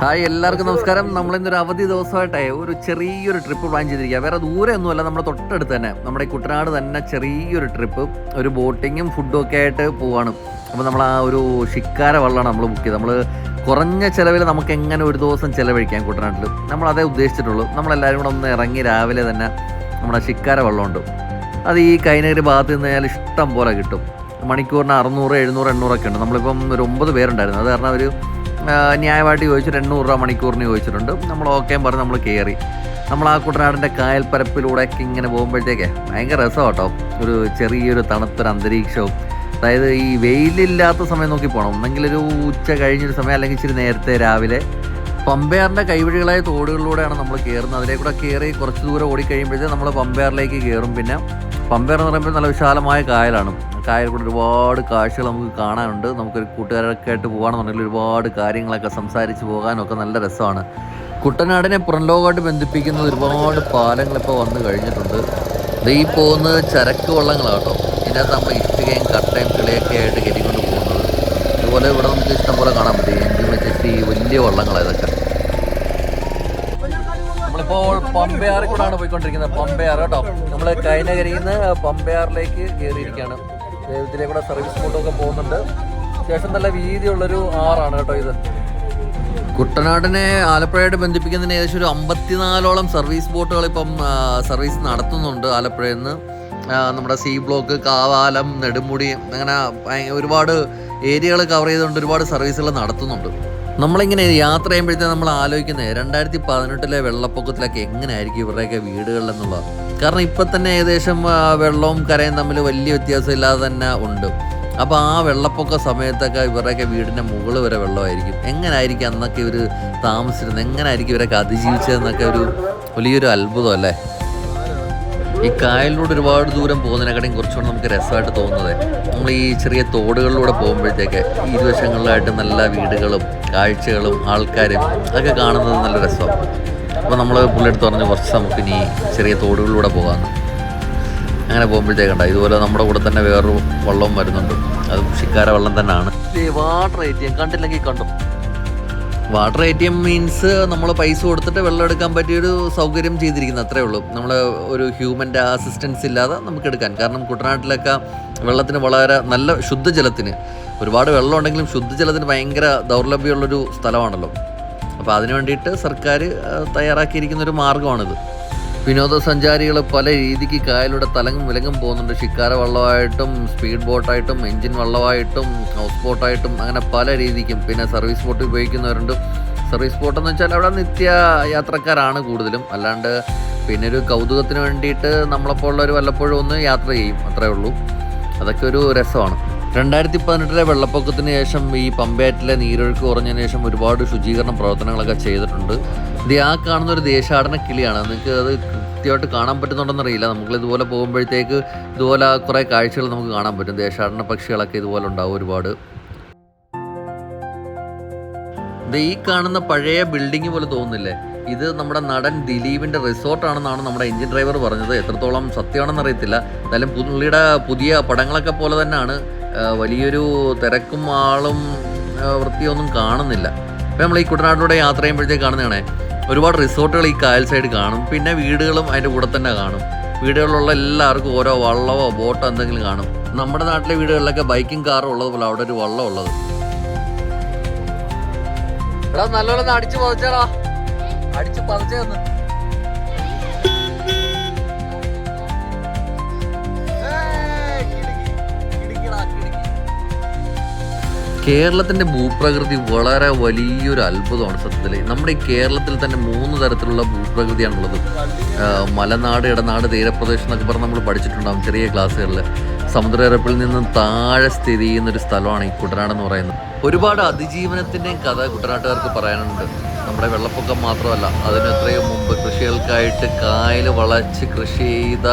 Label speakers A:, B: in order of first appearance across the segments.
A: Hi, എല്ലാവർക്കും നമസ്കാരം. നമ്മളിന്നൊരു അവധി ദിവസമായിട്ടേ ഒരു ചെറിയൊരു ട്രിപ്പ് പ്ലാൻ ചെയ്തിരിക്കുക. വേറെ ദൂരെയൊന്നുമല്ല, നമ്മുടെ തൊട്ടടുത്ത് തന്നെ, നമ്മുടെ ഈ കുട്ടനാട് തന്നെ ചെറിയൊരു ട്രിപ്പ്, ഒരു ബോട്ടിങ്ങും ഫുഡും ഒക്കെ ആയിട്ട് പോവാണ്. അപ്പോൾ നമ്മൾ ആ ഒരു ഷിക്കാര വള്ളമാണ് നമ്മൾ ബുക്ക് ചെയ്തത്. നമ്മൾ കുറഞ്ഞ ചിലവിൽ നമുക്ക് എങ്ങനെ ഒരു ദിവസം ചിലവഴിക്കാം കുട്ടനാട്ടിൽ, നമ്മൾ അതേ ഉദ്ദേശിച്ചിട്ടുള്ളൂ. നമ്മളെല്ലാവരും കൂടെ ഒന്ന് ഇറങ്ങി രാവിലെ തന്നെ നമ്മുടെ ഷിക്കാര വള്ളമുണ്ട്. അത് ഈ കൈനഗിരി ഭാഗത്ത് നിന്നാൽ ഇഷ്ടം പോലെ കിട്ടും. മണിക്കൂറിന് 600, 700, 800 ഉണ്ട്. നമ്മളിപ്പം ഒരു 9 പേരുണ്ടായിരുന്നു. അത് കാരണം ഒരു ന്യായമായിട്ട് ചോദിച്ചിട്ട് 800 രൂപ മണിക്കൂറിന് ചോദിച്ചിട്ടുണ്ട്. നമ്മൾ ഓക്കേം പറഞ്ഞ് നമ്മൾ കയറി. നമ്മൾ ആ കുട്ടനാടിൻ്റെ കായൽപ്പരപ്പിലൂടെയൊക്കെ ഇങ്ങനെ പോകുമ്പോഴത്തേക്ക് ഭയങ്കര രസമാണ് കേട്ടോ. ഒരു ചെറിയൊരു തണുത്തൊരു അന്തരീക്ഷവും, അതായത് ഈ വെയിലില്ലാത്ത സമയം നോക്കി പോകണം. ഒന്നെങ്കിലൊരു ഉച്ച കഴിഞ്ഞൊരു സമയം, അല്ലെങ്കിൽ ഇച്ചിരി നേരത്തെ രാവിലെ. പമ്പയാറിൻ്റെ കൈവഴികളായ തോടുകളിലൂടെയാണ് നമ്മൾ കയറുന്നത്. അതിലേക്ക് കൂടെ കയറി കുറച്ച് ദൂരം ഓടിക്കഴിയുമ്പോഴത്തേക്ക് നമ്മൾ പമ്പയാറിലേക്ക് കയറും. പിന്നെ പമ്പയാർ എന്ന് പറയുമ്പോൾ നല്ല വിശാലമായ കായലാണ്. കായൽ കൂടെ ഒരുപാട് കാഴ്ചകൾ നമുക്ക് കാണാനുണ്ട്. നമുക്കൊരു കൂട്ടുകാരൊക്കെ ആയിട്ട് പോകുകയാണെന്നുണ്ടെങ്കിൽ ഒരുപാട് കാര്യങ്ങളൊക്കെ സംസാരിച്ച് പോകാനൊക്കെ നല്ല രസമാണ്. കുട്ടനാടിനെ പുറംലോകമായിട്ട് ബന്ധിപ്പിക്കുന്ന ഒരുപാട് പാലങ്ങൾ ഇപ്പോൾ വന്നു കഴിഞ്ഞിട്ടുണ്ട്. ഈ പോകുന്നത് ചരക്ക് വള്ളങ്ങളാട്ടോ. ഇതിനകത്ത് നമ്മൾ ഇഷ്ടികയും കട്ടയും കിളിയൊക്കെ ആയിട്ട് കയറ്റിക്കൊണ്ട് പോകുന്നത്. അതുപോലെ ഇവിടെ നമുക്ക് ഇഷ്ടംപോലെ കാണാൻ പറ്റും എഞ്ചിൻ വെച്ചിട്ട് ഈ വലിയ വള്ളങ്ങളാണ് ഇതൊക്കെ. നമ്മളിപ്പോൾ പമ്പയാറിൽ കൂടെയാണ് പോയിക്കൊണ്ടിരിക്കുന്നത്. പമ്പയാർ കേട്ടോ. നമ്മൾ കൈനകരിയിൽ നിന്ന് പമ്പയാറിലേക്ക് കയറിയിരിക്കുകയാണ്. ഇതിലേക്ക് കൂടെ സർവീസ് ബോട്ടൊക്കെ പോകുന്നുണ്ട്. അത്യാവശ്യം നല്ല വീതിയുള്ളൊരു ആറാണ് കേട്ടോ ഇത്. കുട്ടനാടിനെ ആലപ്പുഴയായിട്ട് ബന്ധിപ്പിക്കുന്നതിന് ഏകദേശം ഒരു 54ഓളം സർവീസ് ബോട്ടുകൾ ഇപ്പം സർവീസ് നടത്തുന്നുണ്ട്. ആലപ്പുഴയിൽ നിന്ന് നമ്മുടെ സി ബ്ലോക്ക്, കാവാലം, നെടുമുടി, അങ്ങനെ ഒരുപാട് ഏരിയകൾ കവർ ചെയ്തുകൊണ്ട് ഒരുപാട് സർവീസുകൾ നടത്തുന്നുണ്ട്. നമ്മളിങ്ങനെ യാത്ര ചെയ്യുമ്പോഴത്തേക്ക് നമ്മൾ ആലോചിക്കുന്നത് 2018 വെള്ളപ്പൊക്കത്തിലൊക്കെ എങ്ങനെയായിരിക്കും ഇവരുടെയൊക്കെ വീടുകളിലെന്നുള്ളത്. കാരണം ഇപ്പം തന്നെ ഏകദേശം വെള്ളവും കരയും തമ്മിൽ വലിയ വ്യത്യാസമില്ലാതെ തന്നെ ഉണ്ട്. അപ്പോൾ ആ വെള്ളപ്പൊക്ക സമയത്തൊക്കെ ഇവരുടെയൊക്കെ വീടിൻ്റെ മുകളിൽ വരെ വെള്ളമായിരിക്കും. എങ്ങനെയായിരിക്കും അന്നൊക്കെ ഇവർ താമസിച്ചിരുന്നത്, എങ്ങനെയായിരിക്കും ഇവരൊക്കെ അതിജീവിച്ചതെന്നൊക്കെ ഒരു വലിയൊരു അത്ഭുതം അല്ലേ. ഈ കായലിലൂടെ ഒരുപാട് ദൂരം പോകുന്നതിനെക്കാട്ടും കുറച്ചുകൂടെ നമുക്ക് രസമായിട്ട് തോന്നുന്നത് നമ്മൾ ഈ ചെറിയ തോടുകളിലൂടെ പോകുമ്പോഴത്തേക്ക് ഇരുവശങ്ങളിലായിട്ട് നല്ല വീടുകളും കാഴ്ചകളും ആൾക്കാരും അതൊക്കെ കാണുന്നത് നല്ല രസമാണ്. അപ്പോൾ നമ്മൾ പുള്ളിയെടുത്ത് പറഞ്ഞ് കുറച്ച് നമുക്കിനി ചെറിയ തോടുകളിലൂടെ പോകാമെന്ന്. അങ്ങനെ പോകുമ്പോഴത്തേക്കുണ്ട ഇതുപോലെ നമ്മുടെ കൂടെ തന്നെ വേറൊരു വള്ളവും വരുന്നുണ്ട്. അത് ഷിക്കാര വള്ളം തന്നെയാണ്. വാട്ടർ ATM കണ്ടില്ലെങ്കിൽ കണ്ടു. വാട്ടർ ATM മീൻസ് നമ്മൾ പൈസ കൊടുത്തിട്ട് വെള്ളം എടുക്കാൻ പറ്റിയൊരു സൗകര്യം ചെയ്തിരിക്കുന്നത്, അത്രേ ഉള്ളൂ. നമ്മൾ ഒരു ഹ്യൂമൻ്റെ അസിസ്റ്റൻസ് ഇല്ലാതെ നമുക്ക് എടുക്കാൻ. കാരണം കുട്ടനാട്ടിലൊക്കെ വെള്ളത്തിന് വളരെ നല്ല ശുദ്ധജലത്തിന് ഒരുപാട് വെള്ളം ഉണ്ടെങ്കിലും ശുദ്ധജലത്തിന് ഭയങ്കര ദൗർലഭ്യമുള്ളൊരു സ്ഥലമാണല്ലോ. അപ്പോൾ അതിനു വേണ്ടിയിട്ട് സർക്കാർ തയ്യാറാക്കിയിരിക്കുന്നൊരു മാർഗ്ഗമാണിത്. വിനോദസഞ്ചാരികൾ പല രീതിക്ക് കായലിലൂടെ തലങ്ങും വിലങ്ങും പോകുന്നുണ്ട്. ഷിക്കാര വള്ളമായിട്ടും സ്പീഡ് ബോട്ടായിട്ടും എൻജിൻ വള്ളമായിട്ടും ഹൗസ് ബോട്ടായിട്ടും അങ്ങനെ പല രീതിക്കും. പിന്നെ സർവീസ് ബോട്ട് ഉപയോഗിക്കുന്നവരുണ്ട്. സർവീസ് ബോട്ടെന്ന് വെച്ചാൽ അവിടെ നിത്യ യാത്രക്കാരാണ് കൂടുതലും. അല്ലാണ്ട് പിന്നെ ഒരു കൗതുകത്തിന് വേണ്ടിയിട്ട് നമ്മളെപ്പോലുള്ളവർ വല്ലപ്പോഴും ഒന്ന് യാത്ര ചെയ്യും, അത്രേ ഉള്ളൂ. അതൊക്കെ ഒരു രസമാണ്. 2018 വെള്ളപ്പൊക്കത്തിന് ശേഷം ഈ പമ്പയാറ്റിലെ നീരൊഴുക്ക് കുറഞ്ഞതിന് ശേഷം ഒരുപാട് ശുചീകരണ പ്രവർത്തനങ്ങളൊക്കെ ചെയ്തിട്ടുണ്ട്. ഇത് ആ കാണുന്ന ഒരു ദേശാടന കിളിയാണ്. നിങ്ങൾക്ക് അത് കൃത്യമായിട്ട് കാണാൻ പറ്റുന്നുണ്ടെന്നറിയില്ല. നമ്മൾ ഇതുപോലെ പോകുമ്പോഴത്തേക്ക് ഇതുപോലെ കുറേ കാഴ്ചകൾ നമുക്ക് കാണാൻ പറ്റും. ദേശാടന പക്ഷികളൊക്കെ ഇതുപോലെ ഉണ്ടാവും ഒരുപാട്. ഇത് ഈ കാണുന്ന പഴയ ബിൽഡിംഗ് പോലെ തോന്നുന്നില്ലേ? ഇത് നമ്മുടെ നടൻ ദിലീപിൻ്റെ റിസോർട്ടാണെന്നാണ് നമ്മുടെ എഞ്ചിൻ ഡ്രൈവർ പറഞ്ഞത്. എത്രത്തോളം സത്യമാണെന്ന് അറിയത്തില്ല. എന്തായാലും പുള്ളിയുടെ പുതിയ പടങ്ങളൊക്കെ പോലെ തന്നെയാണ്. വലിയൊരു തിരക്കും ആളും വൃത്തിയൊന്നും കാണുന്നില്ല. അപ്പോൾ നമ്മൾ ഈ കുട്ടനാട്ടിലൂടെ യാത്ര ചെയ്യുമ്പോഴത്തേക്ക് കാണുന്നതാണേ ഒരുപാട് റിസോർട്ടുകൾ ഈ കായൽ സൈഡ് കാണും. പിന്നെ വീടുകളും അതിൻ്റെ കൂടെ തന്നെ കാണും. വീടുകളിലുള്ള എല്ലാവർക്കും ഓരോ വള്ളമോ ബോട്ടോ എന്തെങ്കിലും കാണും. നമ്മുടെ നാട്ടിലെ വീടുകളിലൊക്കെ ബൈക്കും കാറും ഉള്ളതുപോലെ അവിടെ ഒരു വള്ളം ഉള്ളത്. എടാ നല്ലോണം അടിച്ചു പതച്ചേടാ, അടിച്ചു പതച്ചേന്ന്. കേരളത്തിൻ്റെ ഭൂപ്രകൃതി വളരെ വലിയൊരു അത്ഭുതമാണ് സത്യത്തിൽ. നമ്മുടെ ഈ കേരളത്തിൽ തന്നെ 3 തരത്തിലുള്ള ഭൂപ്രകൃതിയാണുള്ളത്. മലനാട്, ഇടനാട്, തീരപ്രദേശം എന്നൊക്കെ പറഞ്ഞ് നമ്മൾ പഠിച്ചിട്ടുണ്ടാകും ചെറിയ ക്ലാസ്സുകളിൽ. സമുദ്രനിരപ്പിൽ നിന്നും താഴെ സ്ഥിതി ചെയ്യുന്നൊരു സ്ഥലമാണ് ഈ കുട്ടനാടെന്ന് പറയുന്നത്. ഒരുപാട് അതിജീവനത്തിൻ്റെയും കഥ കുട്ടനാട്ടുകാർക്ക് പറയാനുണ്ട്. നമ്മുടെ വെള്ളപ്പൊക്കം മാത്രമല്ല, അതിന് എത്രയോ മുമ്പ് കൃഷികൾക്കായിട്ട് കായൽ വളച്ച് കൃഷി ചെയ്ത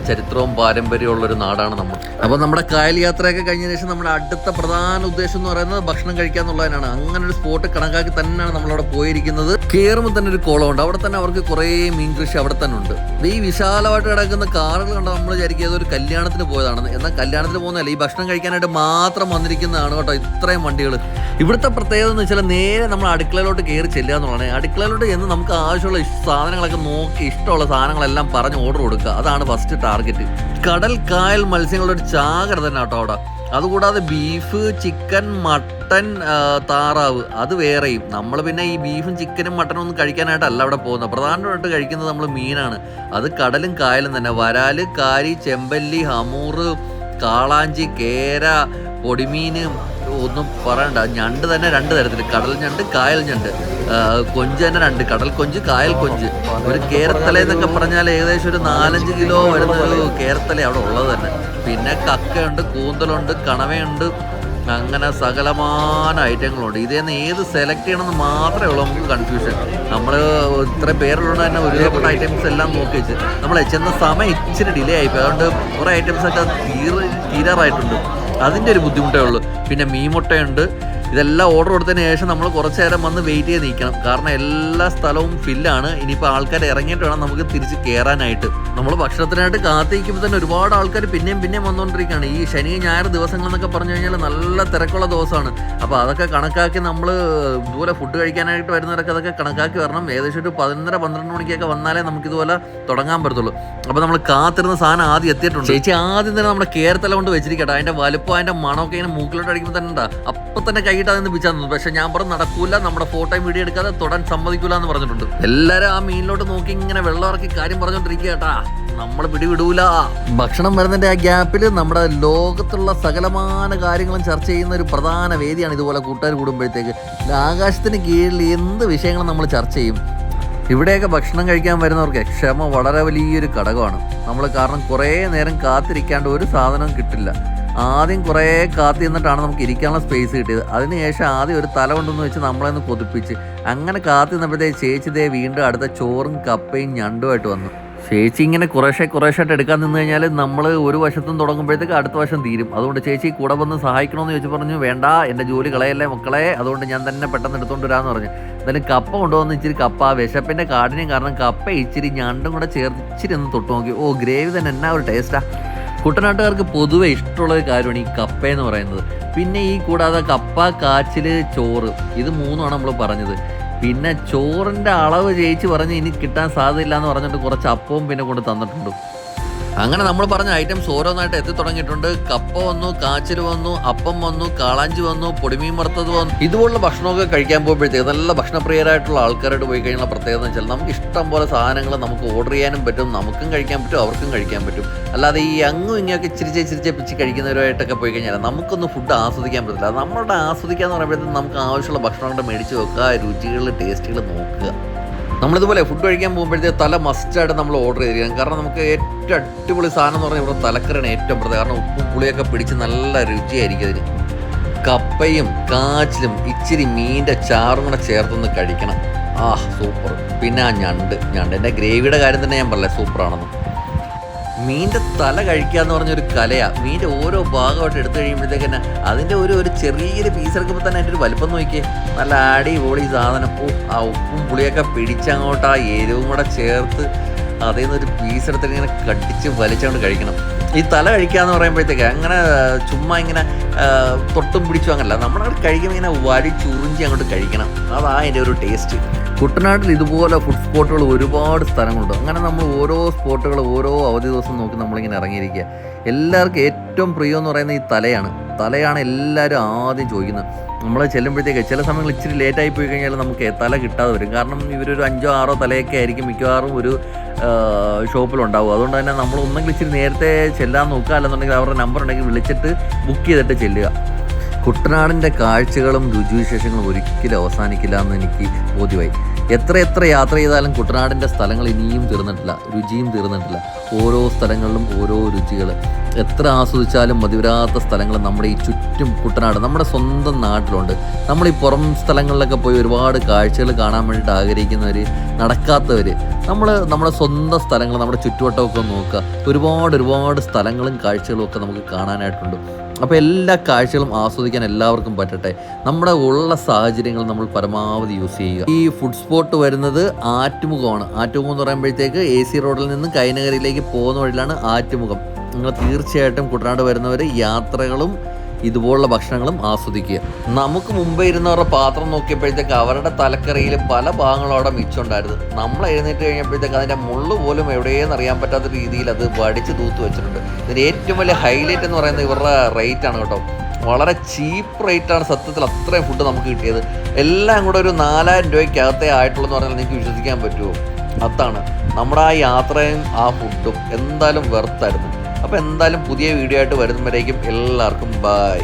A: ചരിത്രവും പാരമ്പര്യവും ഉള്ളൊരു നാടാണ് നമ്മൾ. അപ്പോൾ നമ്മുടെ കായൽ യാത്രയൊക്കെ കഴിഞ്ഞ ശേഷം നമ്മുടെ അടുത്ത പ്രധാന ഉദ്ദേശം എന്ന് പറയുന്നത് ഭക്ഷണം കഴിക്കുക എന്നുള്ളതിനാണ്. അങ്ങനെ ഒരു സ്പോട്ട് കണക്കാക്കി തന്നെയാണ് നമ്മളവിടെ പോയിരിക്കുന്നത്. കയറുമ്പോൾ തന്നെ ഒരു കുളമുണ്ട്, അവിടെ തന്നെ അവർക്ക് കുറേ മീൻ കൃഷി അവിടെ തന്നെ ഉണ്ട്. ഈ വിശാലമായിട്ട് കിടക്കുന്ന കാറുകൾ കണ്ട നമ്മൾ വിചാരിക്കുക ഒരു കല്യാണത്തിന് പോയതാണെന്ന്. എന്നാൽ കല്യാണത്തിന് പോകുന്നതല്ല, ഈ ഭക്ഷണം കഴിക്കാനായിട്ട് മാത്രം വന്നിരിക്കുന്നതാണ് കേട്ടോ ഇത്രയും വണ്ടികൾ. ഇവിടുത്തെ പ്രത്യേകത എന്ന് വെച്ചാൽ നേരെ നമ്മൾ അടുക്കളയിലോട്ട് കയറി ചെല്ലുക എന്നുള്ളതാണ്. അടുക്കളയിലോട്ട് ചെന്ന് നമുക്ക് ആവശ്യമുള്ള സാധനങ്ങളൊക്കെ നോക്കി ഇഷ്ടമുള്ള സാധനങ്ങളെല്ലാം പറഞ്ഞ് ഓർഡർ കൊടുക്കുക. അതാണ് ഫസ്റ്റ് ടാർഗറ്റ്. കടൽ കായൽ മത്സ്യങ്ങളുടെ ഒരു ചാകര തന്നെ കേട്ടോ അവിടെ. അതുകൂടാതെ ബീഫ്, ചിക്കൻ, മട്ടൻ, താറാവ് അത് വേറെയും. നമ്മൾ പിന്നെ ഈ ബീഫും ചിക്കനും മട്ടനും ഒന്നും കഴിക്കാനായിട്ടല്ല അവിടെ പോകുന്നത്. പ്രധാനമായിട്ട് കഴിക്കുന്നത് നമ്മൾ മീനാണ്. അത് കടലും കായലും തന്നെ. വരാല്, കാരി, ചെമ്പല്ലി, ഹമൂറ്, കാളാഞ്ചി, കേര, പൊടിമീൻ, ഒന്നും പറയണ്ട. ഞണ്ട് തന്നെ 2 തരത്തിൽ, കടൽ ഞണ്ട്, കായൽ ഞണ്ട്. കൊഞ്ച് തന്നെ 2, കടൽ കൊഞ്ച്, കായൽ കൊഞ്ച്. ഒരു കേരത്തല എന്നൊക്കെ പറഞ്ഞാൽ ഏകദേശം ഒരു 4-5 കിലോ വരുന്ന ഒരു കേരത്തല അവിടെ ഉള്ളത് തന്നെ. പിന്നെ കക്കയുണ്ട്, കൂന്തലുണ്ട്, കണവയുണ്ട്, അങ്ങനെ സകലമാന ഐറ്റങ്ങളുണ്ട്. ഇതേന്ന് ഏത് സെലക്ട് ചെയ്യണമെന്ന് മാത്രമേ ഉള്ളൂ നമുക്ക് കൺഫ്യൂഷൻ. നമ്മൾ ഇത്ര പേരുള്ളത് തന്നെ ഒരുപാട് ഐറ്റംസ് എല്ലാം നോക്കി വെച്ച് നമ്മൾ ചെന്ന സമയം ഇച്ചിരി ഡിലേ ആയിപ്പോയി. അതുകൊണ്ട് കുറേ ഐറ്റംസൊക്കെ തീരാറായിട്ടുണ്ട്. അതിൻ്റെ ഒരു ബുദ്ധിമുട്ടേ ഉള്ളൂ. പിന്നെ മീൻമുട്ടയുണ്ട്. ഇതെല്ലാം ഓർഡർ കൊടുത്തതിന് ശേഷം നമ്മൾ കുറച്ച് നേരം വന്ന് വെയിറ്റ് ചെയ്ത് നിൽക്കണം. കാരണം എല്ലാ സ്ഥലവും ഫില്ലാണ്. ഇനിയിപ്പോൾ ആൾക്കാർ ഇറങ്ങിയിട്ട് വേണം നമുക്ക് തിരിച്ച് കയറാനായിട്ട്. നമ്മൾ ഭക്ഷണത്തിനായിട്ട് കാത്തിരിക്കുമ്പോൾ തന്നെ ഒരുപാട് ആൾക്കാർ പിന്നെയും വന്നുകൊണ്ടിരിക്കുകയാണ്. ഈ ശനി ഞായർ ദിവസങ്ങൾ എന്നൊക്കെ പറഞ്ഞു കഴിഞ്ഞാൽ നല്ല തിരക്കുള്ള ദിവസമാണ്. അപ്പോൾ അതൊക്കെ കണക്കാക്കി നമ്മൾ ഇതുപോലെ ഫുഡ് കഴിക്കാനായിട്ട് വരുന്നവരൊക്കെ അതൊക്കെ കണക്കാക്കി വരണം. ഏകദേശം ഒരു 11-12 മണിക്കൊക്കെ വന്നാലേ നമുക്കിതുപോലെ തുടങ്ങാൻ പറ്റത്തുള്ളൂ. അപ്പോൾ നമ്മൾ കാത്തിരുന്ന സാധനം ആദ്യം എത്തിയിട്ടുണ്ട്. ചേച്ചി ആദ്യം തന്നെ നമ്മുടെ കേരത്തല കൊണ്ട് വെച്ചിരിക്കട്ടെ. അതിൻ്റെ വലുപ്പം, അതിൻ്റെ മണമൊക്കെ ഇങ്ങനെ മൂക്കിലോട്ട് അടിക്കുമ്പോൾ തന്നെ ഉണ്ടാ അപ്പം തന്നെ കൈയിട്ട് അതിന് പിച്ചാൽ നിന്നു. പക്ഷെ ഞാൻ പറഞ്ഞു നടക്കൂല, നമ്മുടെ ഫോട്ടോയും വീഡിയോ എടുക്കാതെ തൊടാൻ സമ്മതിക്കൂല എന്ന് പറഞ്ഞിട്ടുണ്ട്. എല്ലാവരും ആ മീനിലോട്ട് നോക്കി ഇങ്ങനെ വെള്ളം ഇറക്കി കാര്യം പറഞ്ഞോണ്ടിരിക്കുക കേട്ടാ. നമ്മൾ പിടിവിടൂല. ഭക്ഷണം വരുന്നതിന്റെ ആ ഗ്യാപ്പിൽ നമ്മുടെ ലോകത്തുള്ള സകലമാന കാര്യങ്ങളും ചർച്ച ചെയ്യുന്ന ഒരു പ്രധാന വേദിയാണ് ഇതുപോലെ കൂട്ടുകാർ കൂടുമ്പോഴത്തേക്ക്. ആകാശത്തിന് കീഴിൽ എന്ത് വിഷയങ്ങളും നമ്മൾ ചർച്ച ചെയ്യും. ഇവിടെയൊക്കെ ഭക്ഷണം കഴിക്കാൻ വരുന്നവർക്ക് ക്ഷമ വളരെ വലിയൊരു ഘടകമാണ്. കാരണം കുറേ നേരം കാത്തിരിക്കാണ്ട് ഒരു സാധനവും കിട്ടില്ല. ആദ്യം കുറേ കാത്തി നിന്നിട്ടാണ് നമുക്ക് ഇരിക്കാനുള്ള സ്പേസ് കിട്ടിയത്. അതിനുശേഷം ആദ്യം ഒരു തല കൊണ്ടെന്ന് വെച്ച് നമ്മളൊന്ന് കൊതിപ്പിച്ച് അങ്ങനെ കാത്തി നിന്നപ്പോഴത്തേക്ക് ചേച്ചി ദേ വീണ്ടും അടുത്ത ചോറും കപ്പയും ഞണ്ടുമായിട്ട് വന്നു. ചേച്ചി ഇങ്ങനെ കുറേശ്ശായിട്ട് എടുക്കാൻ നിന്ന് കഴിഞ്ഞാൽ നമ്മൾ ഒരു വശത്തും തുടങ്ങുമ്പോഴത്തേക്ക് അടുത്ത വശം തീരും. അതുകൊണ്ട് ചേച്ചി കൂടെ വന്ന് സഹായിക്കണമെന്ന് ചോദിച്ചു. പറഞ്ഞു വേണ്ട, എൻ്റെ ജോലി കളയല്ലേ മക്കളെ, അതുകൊണ്ട് ഞാൻ തന്നെ പെട്ടെന്ന് എടുത്തുകൊണ്ട് വരാമെന്ന് പറഞ്ഞു. എന്തായാലും കപ്പ കൊണ്ടുവന്ന് ഇച്ചിരി കപ്പ, വിശപ്പിൻ്റെ കാഠിന്യം കാരണം കപ്പ ഇച്ചിരി ഞണ്ടും കൂടെ ചേർത്ത് ഇച്ചിരി ഒന്ന് തൊട്ട് നോക്കി. ഓ, ഗ്രേവി തന്നെ എന്നാ ഒരു ടേസ്റ്റാ. കുട്ടനാട്ടുകാർക്ക് പൊതുവെ ഇഷ്ടമുള്ളൊരു കാര്യമാണ് ഈ കപ്പ എന്ന് പറയുന്നത്. പിന്നെ ഈ കൂടാതെ കപ്പ, കാച്ചിൽ, ചോറ്, ഇത് 3ആണ് നമ്മൾ പറഞ്ഞത്. പിന്നെ ചോറിൻ്റെ അളവ് ചേച്ചി പറഞ്ഞ് ഇനി കിട്ടാൻ സാധ്യതയില്ല എന്ന് പറഞ്ഞിട്ട് കുറച്ച് അപ്പവും പിന്നെ കൊണ്ട് തന്നിട്ടുണ്ട്. അങ്ങനെ നമ്മൾ പറഞ്ഞ ഐറ്റംസ് ഓരോന്നായിട്ട് എത്തി തുടങ്ങിയിട്ടുണ്ട്. കപ്പ വന്നു, കാച്ചിൽ വന്നു, അപ്പം വന്നു, കാളാഞ്ചി വന്നു, പൊടിമീൻ വറുത്തത് വന്നു. ഇതുപോലുള്ള ഭക്ഷണമൊക്കെ കഴിക്കാൻ പോകുമ്പോഴത്തേക്ക് നല്ല ഭക്ഷണപ്രിയരായിട്ടുള്ള ആൾക്കാരോട് പോയി കഴിഞ്ഞാൽ പ്രത്യേകത എന്ന് വെച്ചാൽ നമുക്ക് ഇഷ്ടം പോലെ സാധനങ്ങൾ നമുക്ക് ഓർഡർ ചെയ്യാനും പറ്റും, നമുക്കും കഴിക്കാൻ പറ്റും, അവർക്കും കഴിക്കാൻ പറ്റും. അല്ലാതെ ഈ അങ്ങും ഇങ്ങനെയൊക്കെ ചിരിച്ചേ പിച്ച് കഴിക്കുന്നവരുമായിട്ടൊക്കെ പോയി കഴിഞ്ഞാൽ നമുക്കൊന്നും ഫുഡ് ആസ്വദിക്കാൻ പറ്റില്ല. നമ്മളുടെ ആസ്വദിക്കുക എന്ന് പറയുമ്പോഴത്തേക്കും നമുക്ക് ആവശ്യമുള്ള ഭക്ഷണങ്ങൾ മേടിച്ച് വെക്കുക, രുചികൾ, ടേസ്റ്റുകൾ നോക്കുക. നമ്മളിതുപോലെ ഫുഡ് കഴിക്കാൻ പോകുമ്പോഴത്തേക്ക് തല മസ്റ്റായിട്ട് നമ്മൾ ഓർഡർ ചെയ്തിരിക്കണം. കാരണം നമുക്ക് ഏറ്റവും അടിപൊളി സാധനം എന്ന് പറഞ്ഞാൽ ഇവിടെ തലക്കറിയാണ് ഏറ്റവും പ്രത്യേകം. കാരണം ഉപ്പും പുളിയൊക്കെ പിടിച്ച് നല്ല രുചിയായിരിക്കും അതിന്. കപ്പയും കാച്ചിലും ഇച്ചിരി മീൻ്റെ ചാറും കൂടെ ചേർത്തൊന്ന് കഴിക്കണം. സൂപ്പർ. പിന്നെ ആ ഞണ്ടിൻ്റെ ഗ്രേവിയുടെ കാര്യം തന്നെ ഞാൻ പറഞ്ഞേ സൂപ്പറാണെന്ന്. മീൻ്റെ തല കഴിക്കുക എന്ന് പറഞ്ഞൊരു കലയാണ്. മീൻ്റെ ഓരോ ഭാഗമായിട്ട് എടുത്തു കഴിയുമ്പോഴത്തേക്ക് തന്നെ അതിൻ്റെ ഒരു ചെറിയൊരു പീസ് എടുക്കുമ്പോൾ തന്നെ അതിൻ്റെ ഒരു വലിപ്പം നോക്കിയേ. നല്ല അടിപൊളി സാധനം. ആ ഉപ്പും പുളിയൊക്കെ പിടിച്ചങ്ങോട്ട് ആ എരിവും കൂടെ ചേർത്ത് അതിൽ നിന്നൊരു പീസ് എടുത്തിട്ട് ഇങ്ങനെ കടിച്ച് വലിച്ചുകൊണ്ട് കഴിക്കണം. ഈ തല കഴിക്കുക എന്ന് പറയുമ്പോഴത്തേക്ക് അങ്ങനെ ചുമ്മാ ഇങ്ങനെ തൊട്ടും പിടിച്ചു അങ്ങനല്ല, നമ്മളവിടെ കഴിക്കുമ്പോൾ ഇങ്ങനെ ചുറിഞ്ചി അങ്ങോട്ട് കഴിക്കണം. അതാ അതിൻ്റെ ഒരു ടേസ്റ്റ്. കുട്ടനാട്ടിൽ ഇതുപോലെ ഫുഡ് സ്പോട്ടുകൾ ഒരുപാട് സ്ഥലങ്ങളുണ്ട്. അങ്ങനെ നമ്മൾ ഓരോ സ്പോട്ടുകൾ ഓരോ അവധി ദിവസം നോക്കി നമ്മളിങ്ങനെ ഇറങ്ങിയിരിക്കുക. എല്ലാവർക്കും ഏറ്റവും പ്രിയം എന്ന് പറയുന്നത് ഈ തലയാണ് എല്ലാവരും ആദ്യം ചോദിക്കുന്നത്. നമ്മൾ ചെല്ലുമ്പോഴത്തേക്ക് ചില സമയങ്ങളിൽ ഇച്ചിരി ലേറ്റായി പോയി കഴിഞ്ഞാൽ നമുക്ക് തല കിട്ടാതെ വരും. കാരണം ഇവരൊരു 5-6 തലയൊക്കെ ആയിരിക്കും മിക്കവാറും ഒരു ഷോപ്പിലുണ്ടാവും. അതുകൊണ്ട് തന്നെ നമ്മൾ ഒന്നെങ്കിൽ ഇച്ചിരി നേരത്തെ ചെല്ലാൻ നോക്കുക, അല്ലെന്നുണ്ടെങ്കിൽ അവരുടെ നമ്പർ ഉണ്ടെങ്കിൽ വിളിച്ചിട്ട് ബുക്ക് ചെയ്തിട്ട് ചെല്ലുക. കുട്ടനാടിൻ്റെ കാഴ്ചകളും രുചിവിശേഷങ്ങളും ഒരിക്കലും അവസാനിക്കില്ല എന്ന് എനിക്ക് ബോധ്യമായി. എത്ര യാത്ര ചെയ്താലും കുട്ടനാടിൻ്റെ സ്ഥലങ്ങൾ ഇനിയും തീർന്നിട്ടില്ല, രുചിയും തീർന്നിട്ടില്ല. ഓരോ സ്ഥലങ്ങളിലും ഓരോ രുചികൾ. എത്ര ആസ്വദിച്ചാലും മതിവരാത്ത സ്ഥലങ്ങൾ നമ്മുടെ ഈ ചുറ്റും കുട്ടനാട് നമ്മുടെ സ്വന്തം നാട്ടിലുണ്ട്. നമ്മൾ ഈ പുറം സ്ഥലങ്ങളിലൊക്കെ പോയി ഒരുപാട് കാഴ്ചകൾ കാണാൻ വേണ്ടിയിട്ട് ആഗ്രഹിക്കുന്നവർ, നടക്കാത്തവർ, നമ്മുടെ സ്വന്തം സ്ഥലങ്ങൾ, നമ്മുടെ ചുറ്റുവട്ടമൊക്കെ നോക്കുക. ഒരുപാട് സ്ഥലങ്ങളും കാഴ്ചകളും ഒക്കെ നമുക്ക് കാണാനായിട്ടുണ്ട്. അപ്പോൾ എല്ലാ കാഴ്ചകളും ആസ്വദിക്കാൻ എല്ലാവർക്കും പറ്റട്ടെ. നമ്മുടെ ഉള്ള സാഹചര്യങ്ങൾ നമ്മൾ പരമാവധി യൂസ് ചെയ്യുക. ഈ ഫുഡ് സ്പോട്ട് വരുന്നത് ആറ്റുമുഖമാണ്. ആറ്റുമുഖം എന്ന് പറയുമ്പോഴത്തേക്ക് AC റോഡിൽ നിന്ന് കൈനഗരിയിലേക്ക് പോകുന്ന വഴിയിലാണ് ആറ്റുമുഖം. നിങ്ങൾ തീർച്ചയായിട്ടും കുട്ടനാട് വരുന്നവർ യാത്രകളും ഇതുപോലുള്ള ഭക്ഷണങ്ങളും ആസ്വദിക്കുക. നമുക്ക് മുമ്പേ ഇരുന്നവരുടെ പാത്രം നോക്കിയപ്പോഴത്തേക്ക് അവരുടെ തലക്കറിയിൽ പല ഭാഗങ്ങളും അവിടെ മിച്ചമുണ്ടായിരുന്നു. നമ്മൾ എഴുന്നേറ്റ് കഴിഞ്ഞപ്പോഴത്തേക്ക് അതിൻ്റെ മുള്ളു പോലും എവിടെയെന്ന് അറിയാൻ പറ്റാത്ത രീതിയിൽ അത് വടിച്ച് തൂത്ത് വെച്ചിട്ടുണ്ട്. ഇതിൻ്റെ ഏറ്റവും വലിയ ഹൈലൈറ്റ് എന്ന് പറയുന്നത് ഇവരുടെ റേറ്റാണ് കേട്ടോ. വളരെ ചീപ്പ് റേറ്റാണ് സത്യത്തിൽ അത്രയും ഫുഡ് നമുക്ക് കിട്ടിയത്. എല്ലാം കൂടെ ഒരു 4000 രൂപയ്ക്കകത്തേ ആയിട്ടുള്ളതെന്ന് പറഞ്ഞാൽ നിങ്ങൾക്ക് വിശ്വസിക്കാൻ പറ്റുമോ? അതാണ് നമ്മുടെ ആ യാത്രയും ആ ഫുഡും എന്തായാലും വെർത്തായിരുന്നു. അപ്പോൾ എന്തായാലും പുതിയ വീഡിയോ ആയിട്ട് വരുന്നവരേക്കും എല്ലാവർക്കും ബൈ.